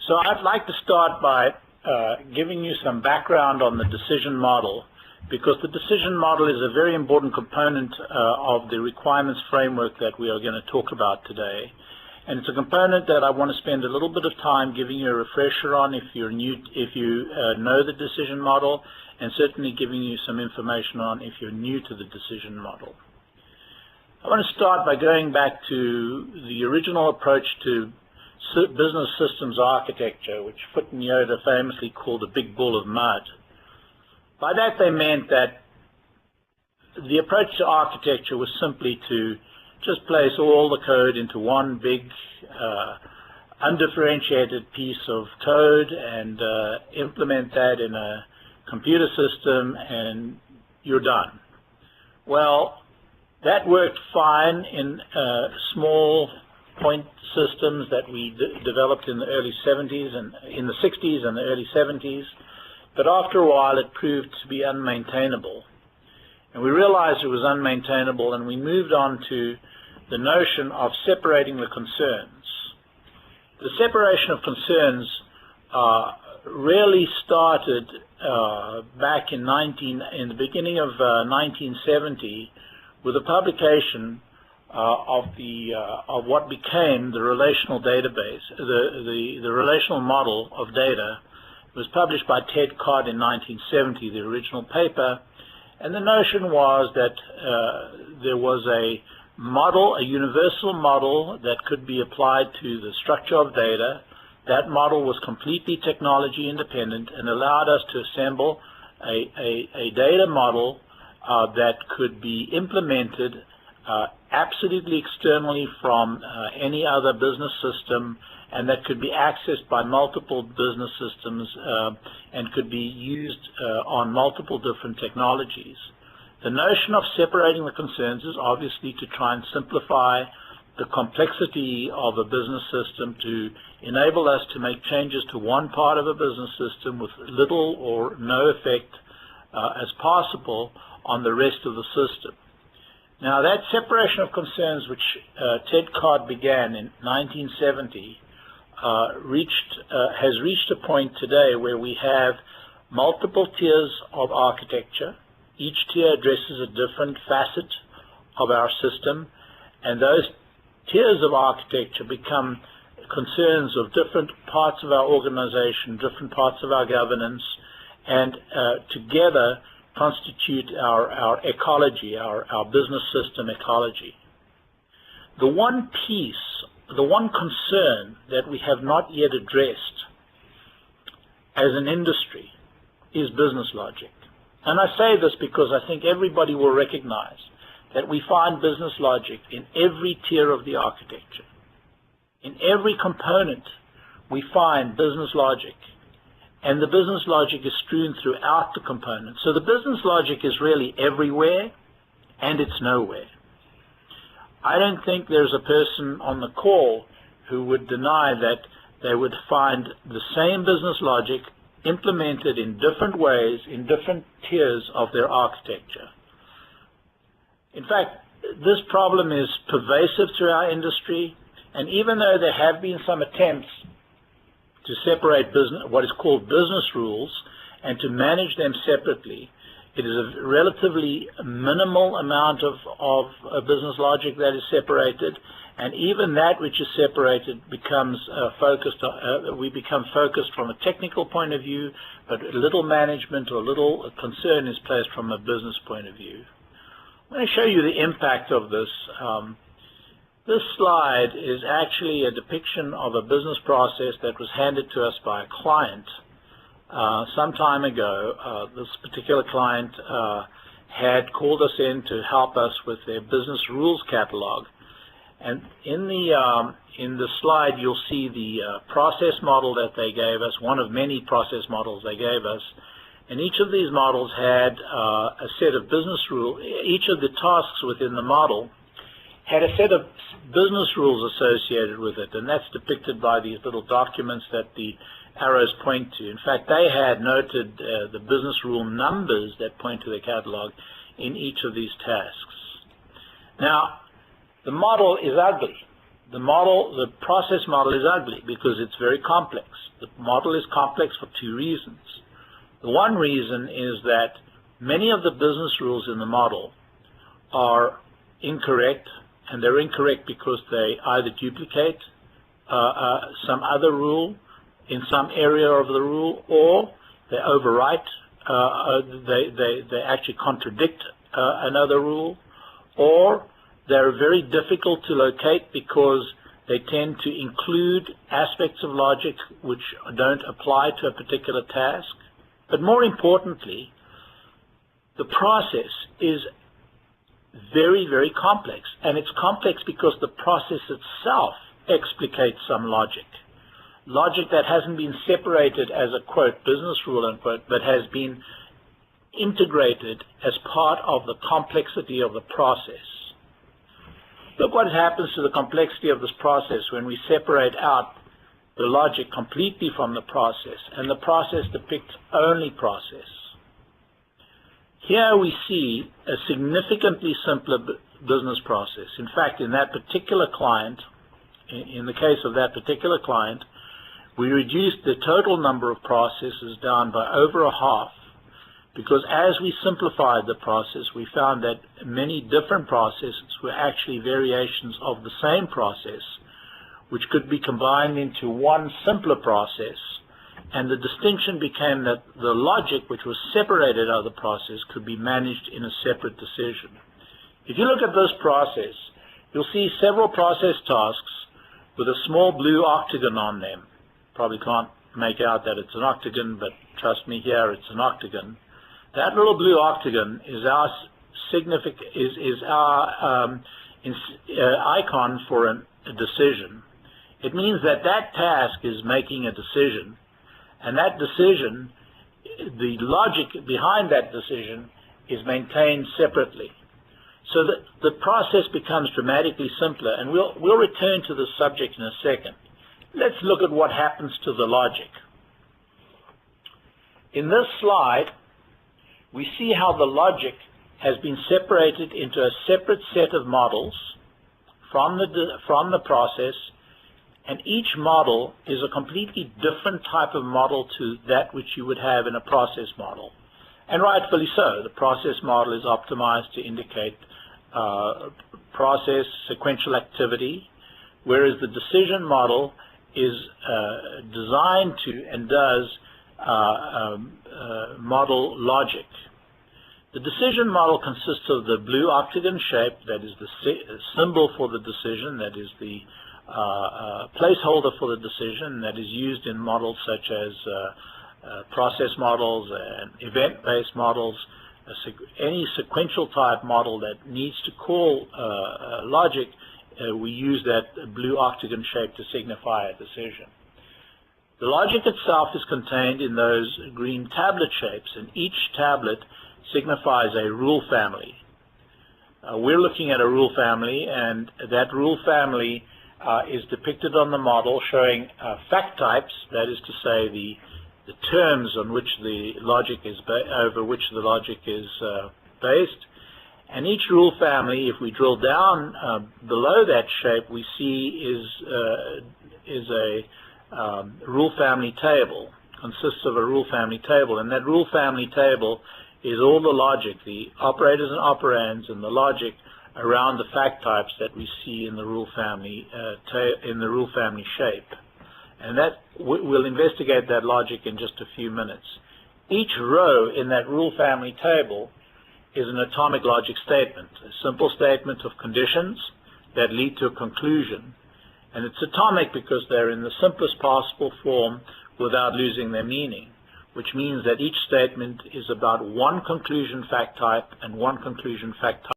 So I'd like to start by giving you some background on the decision model, because the decision model is a very important component of the requirements framework that we are going to talk about today. And it's a component that I want to spend a little bit of time giving you a refresher on if you're new, if you know the decision model, and certainly giving you some information on if you're new to the decision model. I want to start by going back to the original approach to business systems architecture, which Foote and Yoder famously called a big ball of mud. By that they meant that the approach to architecture was simply to just place all the code into one big undifferentiated piece of code and implement that in a computer system, and you're done. Well, that worked fine in small point systems that we developed in the early 70s and in the 60s and the early 70s, but after a while it proved to be unmaintainable. And we realized it was unmaintainable, and we moved on to the notion of separating the concerns. The separation of concerns really started back in the beginning of 1970 with the publication of what became the relational database, the relational model of data. It was published by Ted Codd in 1970, the original paper, and the notion was that there was a model, a universal model that could be applied to the structure of data. That model was completely technology independent and allowed us to assemble a data model that could be implemented absolutely externally from any other business system, and that could be accessed by multiple business systems and could be used on multiple different technologies. The notion of separating the concerns is obviously to try and simplify the complexity of a business system to enable us to make changes to one part of a business system with little or no effect as possible on the rest of the system. Now, that separation of concerns, which Ted Codd began in 1970, has reached a point today where we have multiple tiers of architecture. Each tier addresses a different facet of our system, and those tiers of architecture become concerns of different parts of our organization, different parts of our governance, and together constitute our ecology, our business system ecology. The one piece, the one concern that we have not yet addressed as an industry is business logic. And I say this because I think everybody will recognize that we find business logic in every tier of the architecture. In every component, we find business logic. And the business logic is strewn throughout the components. So the business logic is really everywhere, and it's nowhere. I don't think there's a person on the call who would deny that they would find the same business logic implemented in different ways, in different tiers of their architecture. In fact, this problem is pervasive through our industry, and even though there have been some attempts to separate what is called business rules and to manage them separately, it is a relatively minimal amount of business logic that is separated, and even that which is separated becomes we become focused from a technical point of view, but little management or little concern is placed from a business point of view. I'm going to show you the impact of this. This slide is actually a depiction of a business process that was handed to us by a client some time ago. This particular client had called us in to help us with their business rules catalog. And in the slide, you'll see the process model that they gave us, one of many process models they gave us. And each of these models had a set of business rules. Each of the tasks within the model had a set of business rules associated with it, and that's depicted by these little documents that the arrows point to. In fact, they had noted the business rule numbers that point to the catalog in each of these tasks. Now, the model is ugly. the process model is ugly because it's very complex. The model is complex for two reasons. The one reason is that many of the business rules in the model are incorrect, and they're incorrect because they either duplicate some other rule in some area of the rule, or they overwrite, they actually contradict another rule, or they're very difficult to locate because they tend to include aspects of logic which don't apply to a particular task. But more importantly, the process is very, very complex, and it's complex because the process itself explicates some logic. Logic that hasn't been separated as a, quote, business rule, unquote, but has been integrated as part of the complexity of the process. Look what happens to the complexity of this process when we separate out the logic completely from the process, and the process depicts only process. Here we see a significantly simpler business process. In fact, in that particular client, in the case of that particular client, we reduced the total number of processes down by over a half, because as we simplified the process, we found that many different processes were actually variations of the same process, which could be combined into one simpler process, and the distinction became that the logic which was separated out of the process could be managed in a separate decision. If you look at this process, you'll see several process tasks with a small blue octagon on them. Probably can't make out that it's an octagon, but trust me, here it's an octagon. That little blue octagon is our icon for a decision. It means that that task is making a decision, and that decision, the logic behind that decision, is maintained separately. So that the process becomes dramatically simpler, and we'll return to the subject in a second. Let's look at what happens to the logic. In this slide, we see how the logic has been separated into a separate set of models from the process, and each model is a completely different type of model to that which you would have in a process model. And rightfully so. The process model is optimized to indicate process sequential activity, whereas the decision model is designed to and does model logic. The decision model consists of the blue octagon shape, that is the symbol for the decision, that is the placeholder for the decision, that is used in models such as process models and event-based models. Any sequential type model that needs to call logic, we use that blue octagon shape to signify a decision. The logic itself is contained in those green tablet shapes, and each tablet signifies a rule family. We're looking at a rule family, and that rule family is depicted on the model, showing fact types, that is to say the terms on which the logic is over which the logic is based. And each rule family, if we drill down below that shape, we see is a rule family table, consists of a rule family table, and that rule family table is all the logic, the operators and operands, and the logic around the fact types that we see in the rule family shape. And that we'll investigate that logic in just a few minutes. Each row in that rule family table is an atomic logic statement, a simple statement of conditions that lead to a conclusion. And it's atomic because they're in the simplest possible form without losing their meaning, which means that each statement is about one conclusion fact type and one conclusion fact type